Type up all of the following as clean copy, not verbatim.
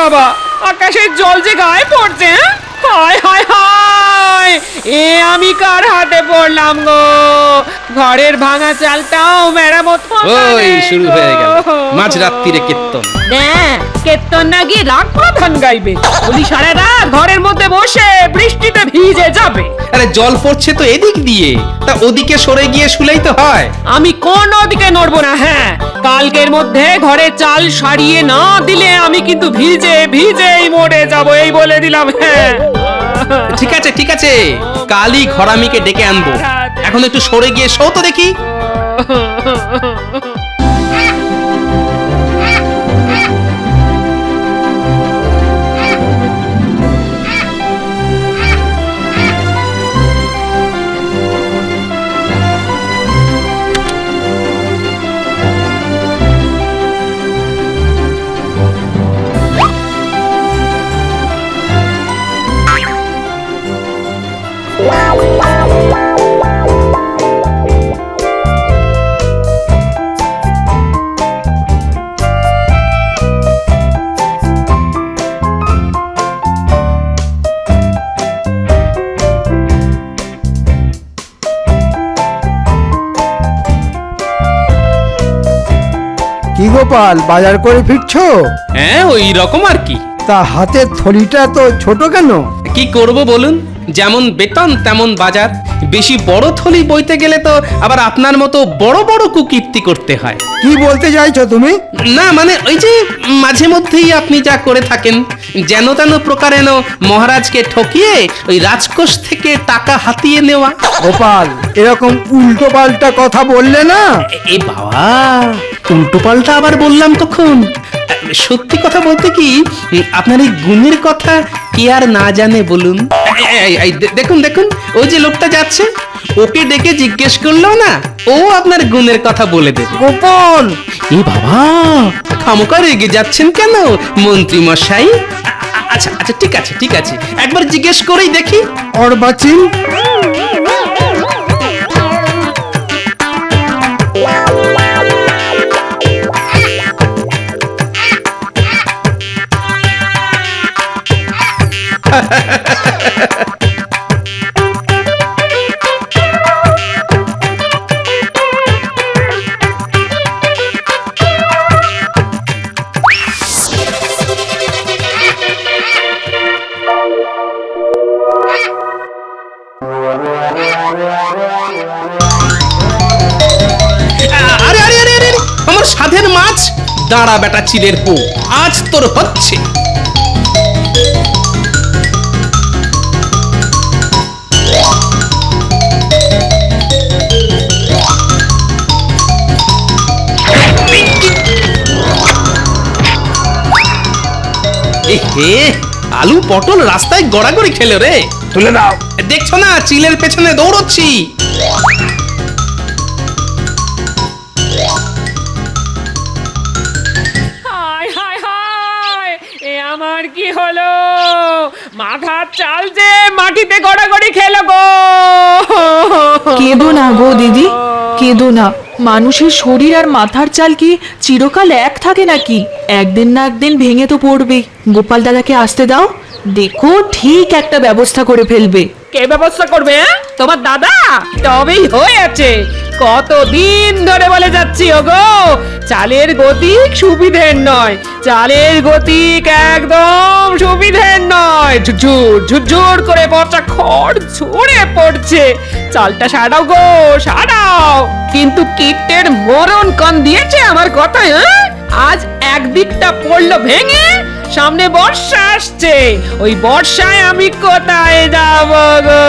বাবা, আকাশের জল যে গায়ে পড়ছে। হায় হায় হায়, এ আমি কার হাতে পড়লাম গো? ঘরের ভাঙা চালটাও মেরামত ওই শুরু হয়ে গেল মাঝরাত্রিরে কীর্তন। কীর্তন না গিয়ে রাগ প্রধান গাইবে। বলি সারা রাত ঘরের মধ্যে বসে বৃষ্টিতে ভিজে যাবে। আরে জল পড়ছে তো এদিক দিয়ে, তা ওদিকে সরে গিয়ে শুলেই তো হয়। আমি কোন ওদিকে নড়বো না। হ্যাঁ, কালকের মধ্যে ঘরে চাল সারিয়ে না দিলে আমি কিন্তু ভিজে ভিজেই মরে যাবো, এই বলে দিলাম। হ্যাঁ ঠিক আছে ঠিক আছে, কালই ঘরামিকে ডেকে আনবো। এখন একটু সরে গিয়ে শো তো দেখি। কি গোপাল, বাজার করে ফিরছো? হ্যাঁ ওই রকম আর কি। তা হাতের থলিটা তো ছোট কেন? কি করব বলুন, যেমন বেতন তেমন বাজার। বেশি বড় থলি বইতে গেলে তো আবার আপনার মতো বড় বড় কুকীর্তি করতে হয়। কি বলতে চাইছো তুমি? না মানে ওই যে মাঝে মধ্যেই আপনি যা করে থাকেন, যেন তেন প্রকারেণ মহারাজকে ঠকিয়ে ওই রাজকোষ থেকে টাকা হাতিয়ে নেওয়া। গোপাল, এরকম উল্টো পাল্টা কথা বললে না। এ বাবা, উল্টো পাল্টা আবার বললাম কখন? সত্যি কথা বলতে কি, আপনার এই গুণের কথা কে আর না জানে বলুন। দেখুন দেখুন, ওই যে লোকটা যাচ্ছে, ওকে ডেকে জিজ্ঞেস করলো না, ও আপনার গুণের কথা বলে দেবে। গোপাল, এ বাবা, খামোকা রেগে যাচ্ছেন কেন মন্ত্রী মশাই? আচ্ছা আচ্ছা ঠিক আছে ঠিক আছে, একবার জিজ্ঞেস করেই দেখি। অর্বাচীন, আরে আরে আরে আরে, আমার সাধের মাছ! দাঁড়া বেটা চিলের পো, আজ তোর হচ্ছে। এহে, আলু পটল রাস্তায় গড়াগড়ি খেলো রে। তুলে দাও। দেখছো না চিলের পেছনে দৌড়চ্ছি। হায় হায় হায়, এ আমার কি হলো? মাথার চাল যে মাটিতে গড়াগড়ি খেলো গো। কেঁদো না গো দিদি, কেঁদো না। মানুষের শরীর আর মাথার চাল কি চিরকাল এক থাকে নাকি? একদিন না একদিন ভেঙে তো পড়বে। গোপাল দাদাকে আসতে দাও, দেখো ঠিক একটা ব্যবস্থা করে ফেলবে। কে ব্যবস্থা করবে? তোমার দাদা? তবেই হয়েছে। কতদিন ধরে বলে যাচ্ছি ওগো, চালের গতিক সুবিধের নয়, চালের গতিক একদম সুবিধের নয়। ঝুরঝুর ঝুরঝুর করে বর্ষা খড় ঝরে পড়ছে। চালটা সারাও গো, সারাও। কিন্তু কীটের মরণ কান দিয়েছে আমার কথায়। আজ একদিকটা পড়লো ভেঙে, সামনে বর্ষা আসছে। ওই বর্ষায় আমি কোথায় যাব গো?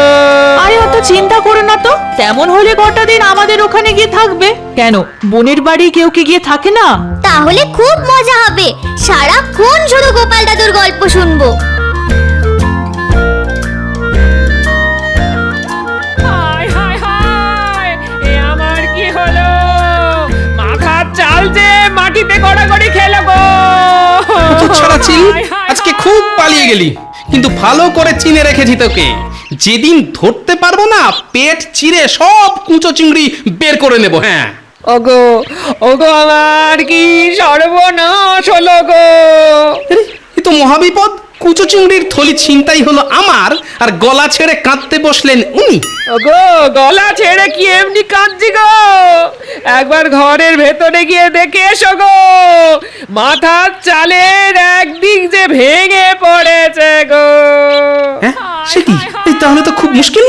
আরে অত চিন্তা করো না তো, তেমন হলে কটা দিন আমাদের ওখানে গিয়ে থাকবে। কেন, বোনের বাড়ি কেউ কি গিয়ে থাকে না? তাহলে খুব মজা হবে, সারাক্ষণ শুধু গোপাল দাদুর গল্প শুনবো। হায় হায় হায়, এ আমার কি হলো? মাথার চাল যে মাটিতে গড়াগড়ি খেলো গো। ছাড়া চিল, আজকে খুব পালিয়ে গেলি, কিন্তু ভালো করে চিনে রেখেছি তোকে। যেদিন ধরতে পারবো না, পেট চিরে সব কুঁচো চিংড়ি বের করে নেব। হ্যাঁ ওগো ওগো, আমার কি সর্বনাশ হলো গো। আরে, এ তো তো মহাবিপদ, কুচো চিংড়ির থলি ছিনতাই হলো আমার, আর গলা ছেড়ে কাঁদতে বসলেন উনি। ওগো গলা ছেড়ে কি এমনি কাঁদছি গো? একবার ঘরের ভেতরে গিয়ে দেখে এসো গো, মাথার চালের একদিক যে ভেঙে পড়েছে গো। হ্যাঁ, সে কি? এই তাহলে তো খুব মুশকিল।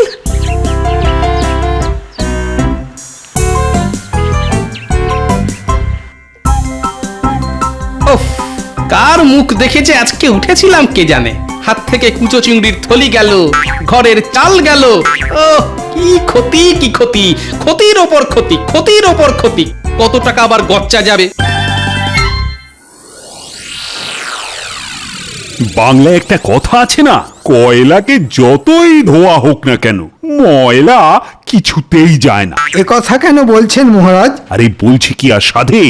ওফ, কার মুখ দেখেছে আজকে উঠেছিলাম কে জানে। হাত থেকে কুচো চিংড়ির থলি গেল, ঘরের চাল গেল। ও কি ক্ষতি, কি ক্ষতি, ক্ষতির ওপর ক্ষতি, ক্ষতির ওপর ক্ষতি। কত টাকা আবার গচ্চা যাবে। বাংলায় একটা কথা আছে না, কয়লাকে যতই ধোয়া হোক না কেন ময়লা কিছুতেই যায় না। এ কথা কেন বলছেন মহারাজ? আরে বলছি কি আর সাধে,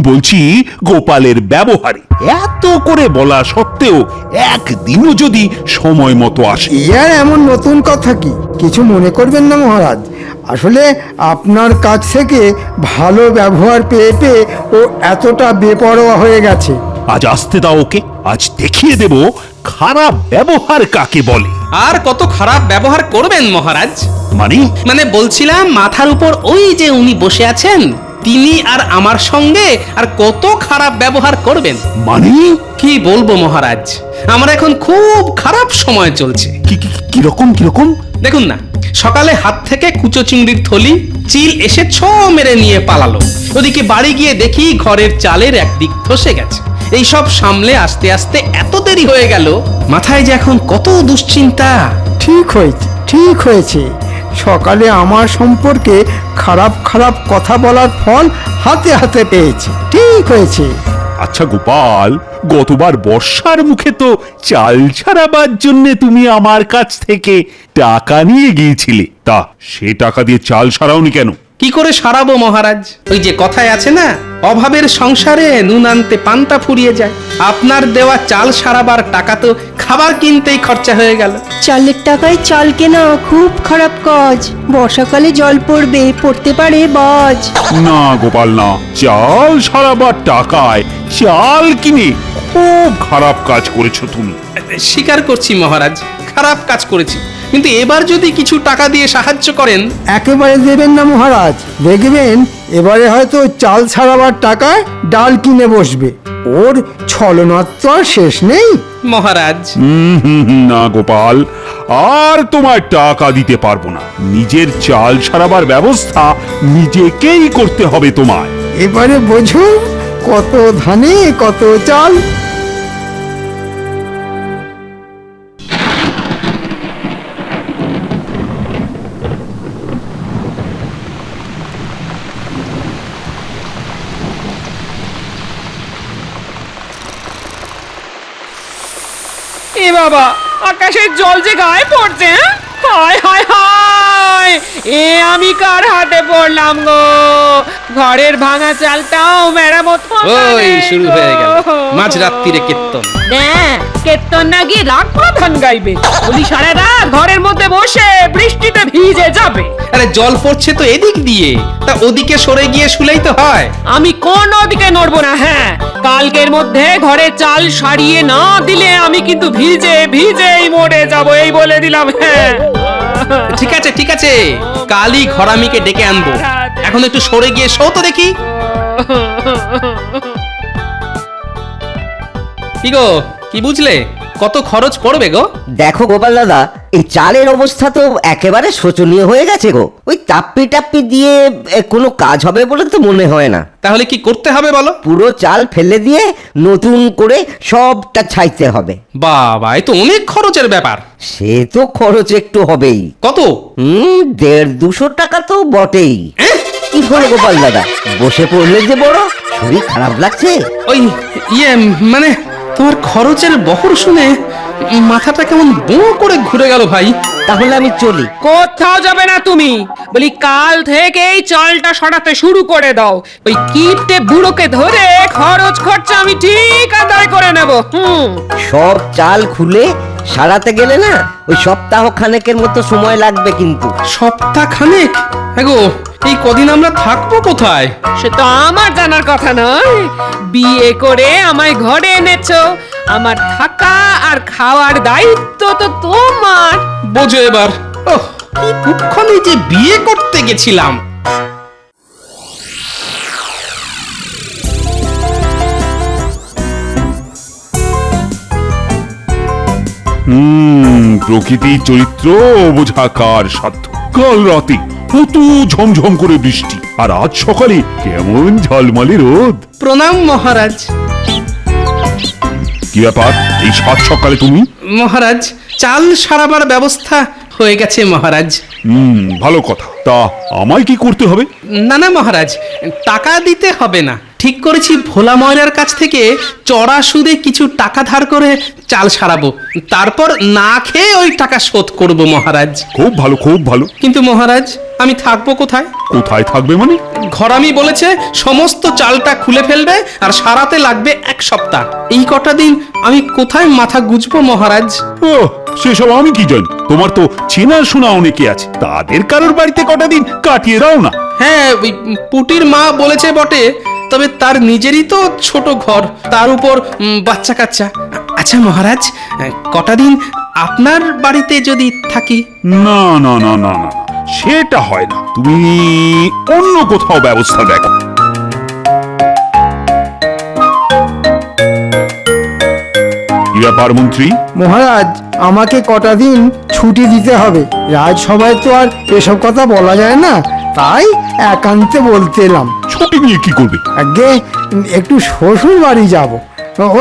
বলছি গোপালের ব্যবহারে। এত করে বলা সত্ত্বেও একদিনও যদি সময় মতো আসে। ইয়ার এমন নতুন কথা কি? কিছু মনে করবেন না মহারাজ, আসলে আপনার কাছ থেকে ভালো ব্যবহার পেয়ে পেয়ে ও এতটা বেপরোয়া হয়ে গেছে। আজ আসতে দাও ওকে, আজ দেখিয়ে দেব খারাপ ব্যবহার কাকে বলে। আর কত খারাপ ব্যবহার করবেন মহারাজ? মানে মানে বলছিলাম, মাথার উপর ওই যে উনি বসে আছেন, তিনি আর আমার সঙ্গে আর কত খারাপ ব্যবহার করবেন। মানে কি বলবো মহারাজ, আমার এখন খুব খারাপ সময় চলছে। কিরকম কিরকম? দেখুন না, সকালে হাত থেকে কুচো চিংড়ির থলি চিল এসে ছ মেরে নিয়ে পালালো। ওদিকে বাড়ি গিয়ে দেখি ঘরের চালের একদিক ধসে গেছে। এইসব সামলে আস্তে আস্তে এত দেরি হয়ে গেল, মাথায় যে এখন কত দুশ্চিন্তা। ঠিক হয়েছে, ঠিক হয়েছে। সকালে আমার সম্পর্কে খারাপ খারাপ কথা বলার ফল হাতে হাতে পেয়েছে। ঠিক হয়েছে। আচ্ছা গোপাল, গতবার বর্ষার মুখে তো চাল ছাড়াবার জন্য তুমি আমার কাছ থেকে টাকা নিয়ে গিয়েছিলে, তা সে টাকা দিয়ে চাল সারাওনি কেন? কি করে সারাবো মহারাজ? ওই যে কথায় আছে না, অভাবের সংসারে নুন আনতে পান্তা ফুরিয়ে যায়। আপনার দেওয়া চাল সারাবার টাকা তো খাবার কিনতেই খরচা হয়ে গেল। চালের টাকায় চাল কেনা খুব খারাপ কাজ। বর্ষাকালে জল পড়বে, পড়তে পারে বাজ। না গোপাল না, চাল সারাবার টাকায় চাল কিনে খুব খারাপ কাজ করেছো তুমি। স্বীকার করছি মহারাজ, খারাপ কাজ করেছি, কিন্তু এবার যদি কিছু টাকা দিয়ে সাহায্য করেন। একেবারে দেবেন না মহারাজ, দেখবেন এবারে হয়তো চাল ছাড়াবার টাকায় ডাল কিনে বসবে। ওর ছলনার তো আর শেষ নেই। মহারাজ না গোপাল, আর তোমার টাকা দিতে পারবো না। নিজের চাল সারাবার ব্যবস্থা নিজেকেই করতে হবে তোমায়। এবারে বোঝো, কত ধানে কত চাল। এ বাবা, আকাশের জল যে গায়ে পড়ছে। হ্যাঁ, হায় হায় হায়, এ আমি কার হাতে পড়লাম গো? ঘরের ভাঙা চালটাও মেরামত হলো ওই রে শুরু গো। হয়ে গেল মাঝরাত্রিরে কীর্তন। হ্যাঁ, কীর্তন না গিয়ে রাগ প্রধান গাইবে। বলি সারা রাত ঘরের মধ্যে বসে বৃষ্টিতে ভিজে যাবে। আরে জল পড়ছে তো এদিক দিয়ে, তা ওদিকে সরে গিয়ে শুলেই তো হয়। আমি কোন দিকে নড়বো না। হ্যাঁ, কালকের মধ্যে ঘরে চাল সারিয়ে না দিলে আমি কিন্তু ভিজে ভিজেই মরে যাব, এই বলে দিলাম। হ্যাঁ, ঠিক আছে ঠিক আছে, কালই ঘরামিকে ডেকে আনবো। এখন একটু সরে গিয়ে শো তো দেখি। কি গো, কি বুঝলে? কত খরচ পড়বে গো? দেখো গোপাল দাদা, এই চালের অবস্থা তো একেবারে শোচনীয় হয়ে গেছে গো। ওই টাপ্পি টাপ্পি দিয়ে কোনো কাজ হবে বলে তো মনে হয় না। তাহলে কি করতে হবে বলো? পুরো চাল ফেলে দিয়ে নতুন করে সবটা ছাইতে হবে। বাবা, এ তো অনেক খরচের ব্যাপার। সে তো খরচ একটু হবেই। কত? 150-200 টাকা তো বটেই। কি হলো গোপাল দাদা, বসে পড়লে যে বড়, শরীর খারাপ লাগছে? ওই মানে তোমার খরচের বহর শুনে মাথাটা কেমন বো করে ঘুরে গেল ভাই। তাহলে আমি চলি। কোথাও যাবে না তুমি। বলি কাল থেকেই চালটা সরাতে শুরু করে দাও। ওই কিপটে বুড়োকে ধরে খরচ খরচা আমি ঠিক আদায় করে নেব। সব চাল খুলে সারাতে গেলে না ওই সপ্তাহ খানেকের মতো সময় লাগবে কিন্তু। সপ্তাহ খানেক? গো, এই কদিন আমরা থাকবো কোথায়? সে তো আমার জানার কথা নয়। বিয়ে করে আমায় ঘরে এনেছো, আমার থাকা আর খাওয়ার দায়িত্ব তো তোমার। বোঝো এবার। ওহ, কি কুক্ষণে যে বিয়ে করতে গেছিলাম। প্রকৃতির চরিত্র বোঝা কার সাধ্য। কাল রাতে কত ঝমঝম করে বৃষ্টি, আর আজ সকালে কেমন ঝলমলে রোদ। প্রণাম মহারাজ। কি ব্যাপার এই সাত সকালে তুমি? মহারাজ, চাল সারাবার ব্যবস্থা হয়ে গেছে মহারাজ। ভালো কথা। তা আমায় কি করতে হবে? না না মহারাজ, টাকা দিতে হবে না। ঠিক করেছি ভোলা ময়রার কাছ থেকে চড়া সুদে কিছু টাকা ধার করে চাল সারাবো, তারপর না খেয়ে ওই টাকা শোধ করব মহারাজ। খুব ভালো, খুব ভালো। কিন্তু মহারাজ, আমি থাকবো কোথায়? কোথায় থাকবে মানে? ঘরামি বলেছে সমস্ত চালটা খুলে ফেলবে আর সারাতে লাগবে 1 সপ্তাহ। এই কটা দিন আমি কোথায় মাথা গুজবো মহারাজ? ও, সেসব আমি কি জানি। তোমার তো চেনা শোনা অনেকে আছে, তাদের কারোর বাড়িতে কটা দিন কাটিয়ে দাও না। হ্যাঁ, ওই পুটির মা বলেছে বটে, তবে তার নিজেরই তো ছোট ঘর, তার উপর বাচ্চা কাচ্চা। আচ্ছা মহারাজ, কটা দিন আপনার বাড়িতে যদি থাকি? না না না না না, সেটা হয় না। তুমি অন্য কোথাও ব্যবস্থা দেখো। কি ব্যাপার মন্ত্রী? মহারাজ, আমাকে কটা দিন ছুটি দিতে হবে। রাজসভায় তো আর এসব কথা বলা যায় না, তাই একান্তে বলতে এলাম। ছুটি নিয়ে কি করবে? আগে একটু শ্বশুর বাড়ি যাব,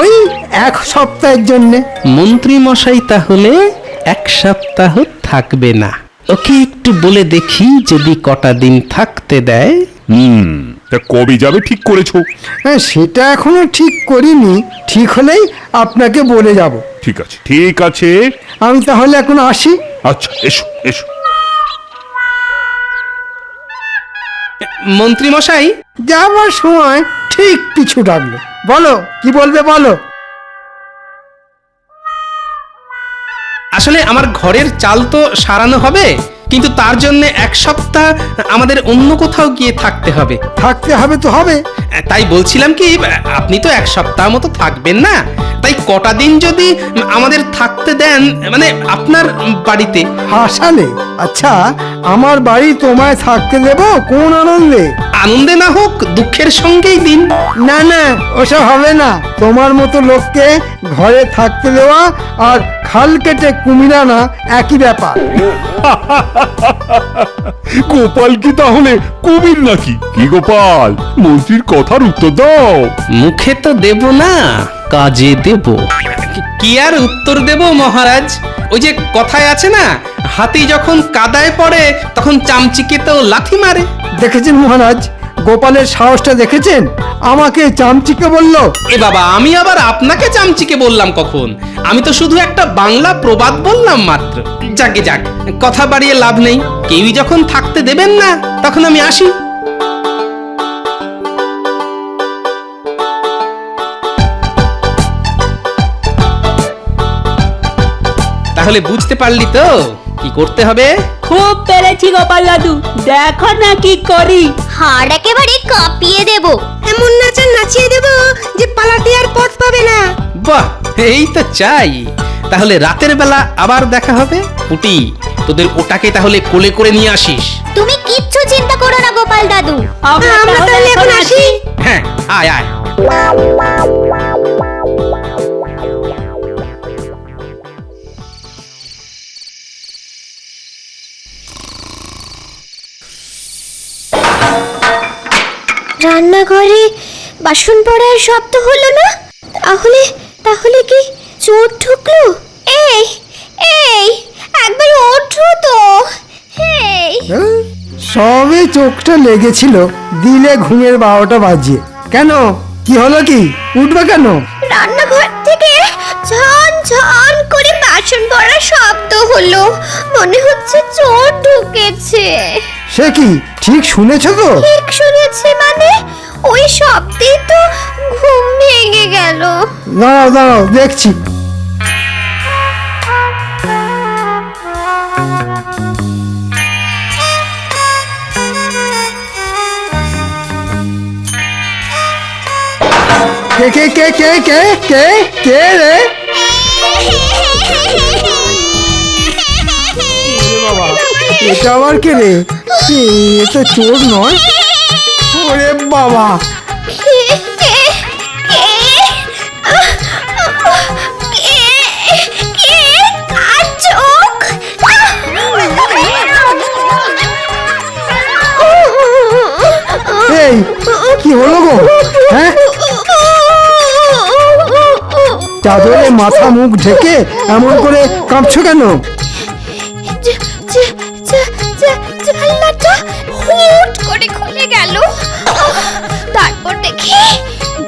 ওই 1 সপ্তাহের জন্যে। মন্ত্রী মশাই তাহলে 1 সপ্তাহ থাকবে না। ওকে একটু বলে দেখি যদি কটা দিন থাকতে দেয়। তা কবে যাবে ঠিক করেছো? হ্যাঁ, সেটা এখনো ঠিক করিনি। ঠিক হলেই আপনাকে বলে যাব। ঠিক আছে, ঠিক আছে। আমি তাহলে এখন আসি। আচ্ছা, এসো এসো। মন্ত্রী মশাই, যাবার সময় ঠিক পিছু ডাকলো। বলো, কি বলবে বলো। আসলে আমার ঘরের চাল তো সারানো হবে, কিন্তু তার জন্য 1 সপ্তাহ আমাদের অন্য কোথাও গিয়ে থাকতে হবে। থাকতে হবে তো হবে। তাই বলছিলাম কি, আপনি তো 1 সপ্তাহ মতো থাকবেন না, তাই কটা দিন যদি আমাদের থাকতে দেন, মানে আপনার বাড়িতে। হাসালে? আচ্ছা, আমার বাড়ি তোমায় থাকতে দেব কোন আনন্দে? আনন্দে না হোক, দুঃখের সঙ্গেই দিন। না না, ওসব হবে না। তোমার মতো লোককে ঘরে থাকতে দেওয়া আর খাল কেটে কুমির আনা একই ব্যাপার। গোপাল কি তাহলে কুমির নাকি? কি গোপাল, মন্ত্রীর কথার উত্তর দাও। মুখে তো দেব না, কাজে দেব। কি আর উত্তর দেব মহারাজ? ওই যে কথায় আছে না, হাতি যখন কাদায় পড়ে তখন চামচিকেতেও লাথি মারে। দেখেছেন মহারাজ, গোপালের সাহসটা দেখেছেন? আমাকে চামচিকে বলল। এ বাবা, আমি আবার আপনাকে চামচিকে বললাম কখন? আমি তো শুধু একটা বাংলা প্রবাদ বললাম মাত্র। যাকে যাক, কথা বাড়িয়ে লাভ নেই। কেউই যখন থাকতে দেবেন না, তখন আমি আসি। তাহলে বুঝতে পারলি তো কি করতে হবে? খুব পেরেছি গোপাল দাদু, দেখো না কি করি। হাড় একেবারে কাঁপিয়ে দেব। এমন নাচা নাচিয়ে দেব যে পালাতে আর পথ পাবে না। বাহ, এই তো চাই। তাহলে রাতের বেলা আবার দেখা হবে। পুটি, তোদের ওটাকে তাহলে কোলে করে নিয়ে আসিস। তুমি কিচ্ছু চিন্তা করো না গোপাল দাদু। আমরা তাহলে এখন আসি। হ্যাঁ, আয় আয়। রান্নাঘরে বাসন পড়ার শব্দ হলো না? তাহলে তাহলে কি চোর ঢুকলো? এই এই, একবার ওঠো তো। এই, সবে চোখটা লেগেছিল, দিলে ঘুমের 12টা বাজিয়ে। কেন, কি হলো কি? উঠবে কেন? রান্নাঘর থেকে ঝন ঝন করে বাসন পড়ার শব্দ হলো। মনে হচ্ছে চোর ঢুকেছে। সে কি, ঠিক শুনেছো তো? ঠিক শুনেছি মানে? ওই শব্দেই তো ঘুম ভেঙে গেল। দাঁড়াও দাঁড়াও, দেখছি। কে কে কে কে কে কে রে? বাবা, এটা আবার কে রে? এ তো চোর নয়। ওরে বাবা, এই কি হলো গো? হ্যাঁ, চাদরে মাথা মুখ ঢেকে এমন করে কাঁপছো কেন? জানলাটা হুট করে খুলে গেল। তারপর দেখি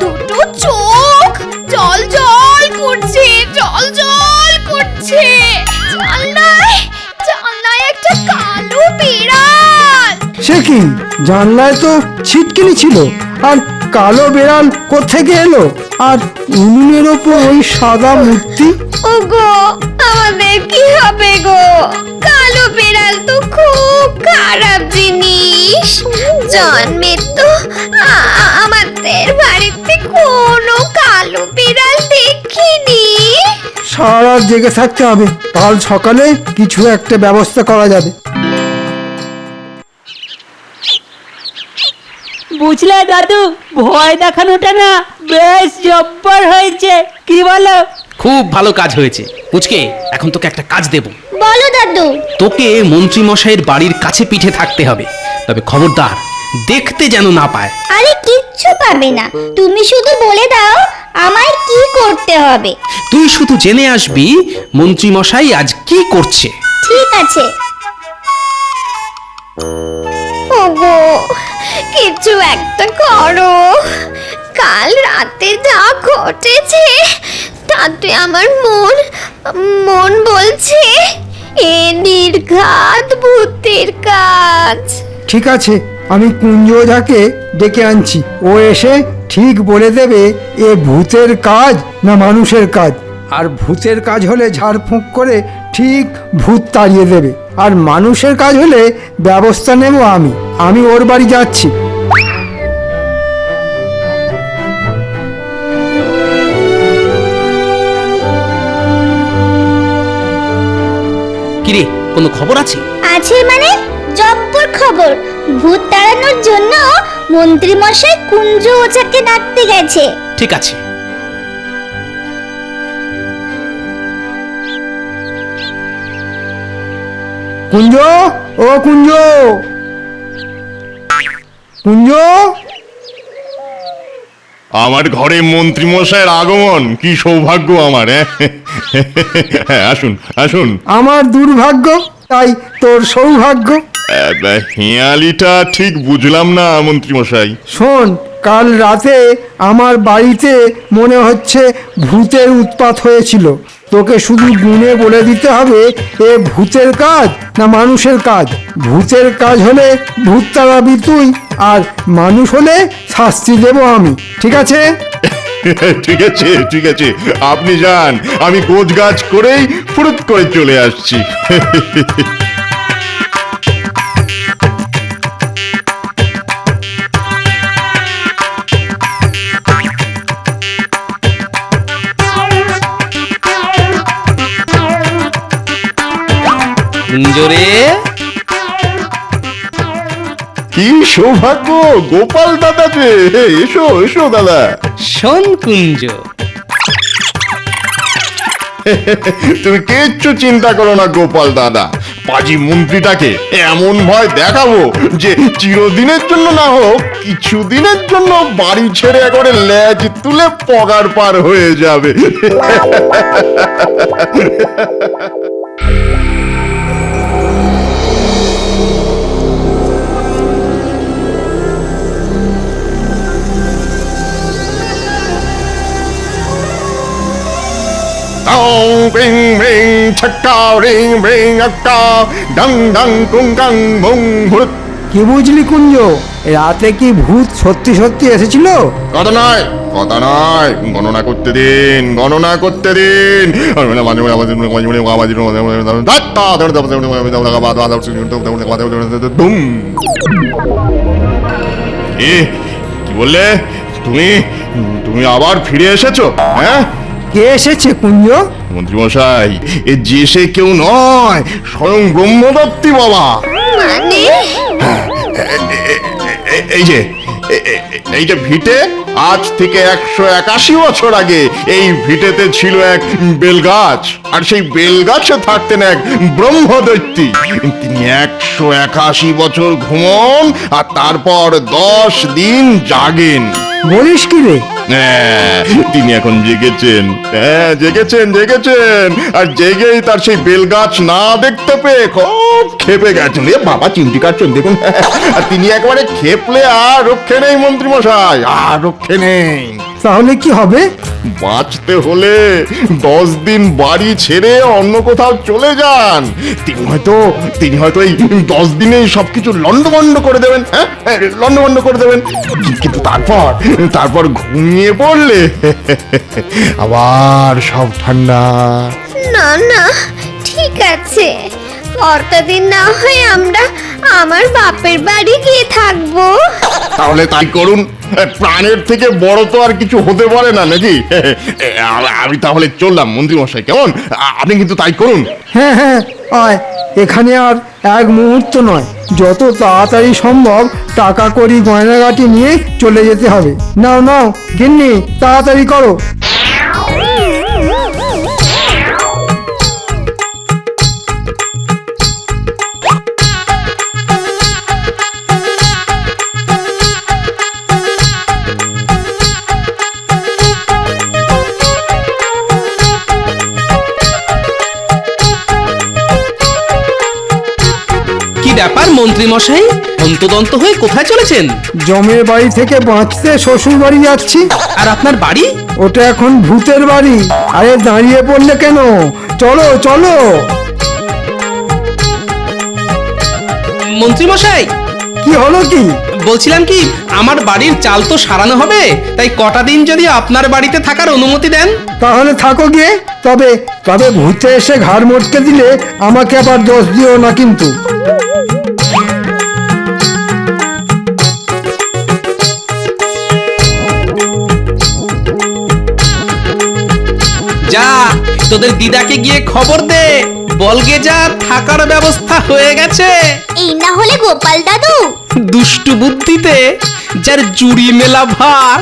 দুটো চোখ জল জল করছে, জল জল করছে। জানলায় একটা কালো বিড়াল। সে কি, জানলায় তো ছিটকিনি ছিল, আর কালো বেড়াল কোত্থেকে এলো? আর উনুনের ওপর ওই সাদা মূর্তি। ওগো, আমাদের কি হবে গো? কালো বিড়াল তো খুব খারাপ জিনিস। জন্মে তো আমাদের বাড়িতে কোনো কালো বিড়াল দেখিনি। সারা রাত জেগে থাকতে হবে, কাল সকালে কিছু একটা ব্যবস্থা করা যাবে। বুঝলে দাদু, ভয় দেখানোটা না বেশ জব্বর হয়েছে, কি বলো? খুব ভালো কাজ হয়েছে। পুচকে, এখন তোকে একটা কাজ দেব। বলো দাদু। তোকে মন্ত্রী মশাইয়ের বাড়ির কাছে পিঠে থাকতে হবে, তবে খবরদার দেখতে যেন না পায়। আরে কিচ্ছু পাবে না, তুমি শুধু বলে দাও আমায় কি করতে হবে। তুই শুধু জেনে আসবি মন্ত্রী মশাই আজ কি করছে। ঠিক আছে। ওগো, কিছু একটা করো। কাল রাতে যা ঘটেছে তাতে আমার মন বলছে এ নির্ঘাত ভূতের কাজ। ঠিক আছে, আমি কুঞ্জ ওঝাকে ডেকে আনছি। ও এসে ঠিক বলে দেবে এ ভূতের কাজ না মানুষের কাজ। আর ভূতের কাজ হলে ঝাড়ফুঁক করে ঠিক ভূত তাড়িয়ে দেবে, আর মানুষের কাজ হলে ব্যবস্থা নেব আমি ওর বাড়ি যাচ্ছি। কিরে, কোনো খবর আছে? আছে মানে জব্বর খবর। ভূত তাড়ানোর জন্য মন্ত্রী মশাই কুঞ্জ ওঝাকে ডাকতে গেছে। ঠিক আছে। কুঞ্জ, ও কুঞ্জ, কুঞ্জ। আমার ঘরে মন্ত্রী মশাইয়ের আগমন, কি সৌভাগ্য আমার। হ্যাঁ, আসুন আসুন। আমার দুর্ভাগ্য, তাই তোর সৌভাগ্য। হেঁয়ালিটা ঠিক বুঝলাম না মন্ত্রী মশাই। শোন, কাল রাতে আমার বাড়িতে মনে হচ্ছে ভূতের উৎপাত হয়েছিল। তোকে শুধু গুণে বলে দিতে হবে এ ভূতের কাজ না মানুষের কাজ। ভূতের কাজ হলে ভূত তাড়াবি তুই, আর মানুষ হলে শাস্তি দেব আমি। ঠিক আছে? ঠিক আছে ঠিক আছে, আপনি যান, আমি গোছ গাছ করেই ফুরুত করে চলে আসছি। কুঞ্জরে, কি সৌভাগ্য, গোপাল দাদা যে। এসো এসো দাদা। শোন কুঞ্জ, তুমি কিচ্ছু চিন্তা করো না গোপাল দাদা। পাজি মন্ত্রীটাকে এমন ভয় দেখাবো যে চিরদিনের জন্য না হোক কিছুদিনের জন্য বাড়ি ছেড়ে একবারে লেজ তুলে পগার পার হয়ে যাবে। রিং রিং ছক্কা রিং রিং আক্কা ডং ডং কুং গাং মুং হুড়ুত। কি বুঝলি কুঞ্জ, রাতে কি ভূত সত্যি সত্যি এসেছিল? কথা নয় কথা নয়, গণনা করতে দিন গণনা করতে দিন। কি বললে, তুমি তুমি আবার ফিরে এসেছো? হ্যাঁ, কে এসেছে কুঞ্জ? মন্ত্রীমশাই, এ যে সে কেউ নয়, স্বয়ং ব্রহ্মদত্তি বাবা। মানে এই যে এই যে ভিটে, আজ থেকে 181 বছর আগে এই ভিটেতে ছিল এক বেলগাছ, আর সেই বেলগাছে থাকতেন এক ব্রহ্মদৈত্যী। তিনি 181 বছর ঘুমন আর তারপর 10 দিন জাগেন। বলিস কি রে? হ্যাঁ, তিনি এখন জেগেছেন। হ্যাঁ, জেগেছেন আর জেগেই তার সেই বেলগাছ না দেখতে পেয়ে খুব খেপে গেছেন। এ বাবা, চিমটি কাটছেন দেখুন। আর তিনি একবারে খেপলে আর রক্ষে নেই মন্ত্রীমশাই, আর রক্ষে নেই। তাহলে কি হবে? বাঁচতে হলে 10 দিন বাড়ি ছেড়ে অন্য কোথাও চলে যান। তিনি হয়তো এই 10 দিনেই সবকিছু লন্ডভন্ড করে দেবেন। হ্যাঁ, লন্ডভন্ড করে দেবেন। কিন্তু তারপর ঘুমিয়ে পড়লে আবার সব ঠান্ডা। না না, ঠিক আছে, দিন না হয় আমরা আমার বাপের বাড়ি গিয়ে থাকবো। তাহলে তাই করুন। প্রাণের থেকে বড় তো আর কিছু হতে পারে না, নাকি? আমি তাহলে চললাম মন্ত্রীমশাই, কেমন? আপনি কিন্তু তাই করুন। হ্যাঁ হ্যাঁ, আয়। এখানে আর এক মুহূর্ত নয়, যত তাড়াতাড়ি সম্ভব টাকা কড়ি গয়নাগাটি নিয়ে চলে যেতে হবে। নাও নাও গিন্নি, তাড়াতাড়ি করো। কি ব্যাপার মন্ত্রী মশাই, অন্তদন্ত হয়ে কোথায় চলেছেন? জমের বাড়ি থেকে বাঁচতে শ্বশুর বাড়ি যাচ্ছি। আর আপনার বাড়ি? ওটা এখন ভূতের বাড়ি। আরে দাঁড়িয়ে পড়লে কেন? চলো চলো। মন্ত্রী মশাই, কি হলো কি? বলছিলাম কি, আমার বাড়ির চাল তো সারানো হবে, তাই কটা দিন যদি আপনার বাড়িতে থাকার অনুমতি দেন। তাহলে থাকো গিয়ে। তবে তবে ভূতে এসে ঘাড় মটকে দিলে আমাকে আবার দোষ দিও না কিন্তু। যা, তোদের দিদাকে গিয়ে খবর দে, বলগে যা থাকার ব্যবস্থা হয়ে গেছে। এই না হলে গোপাল দাদু দুষ্টু বুদ্ধিতে যার জুড়ি মেলা ভার।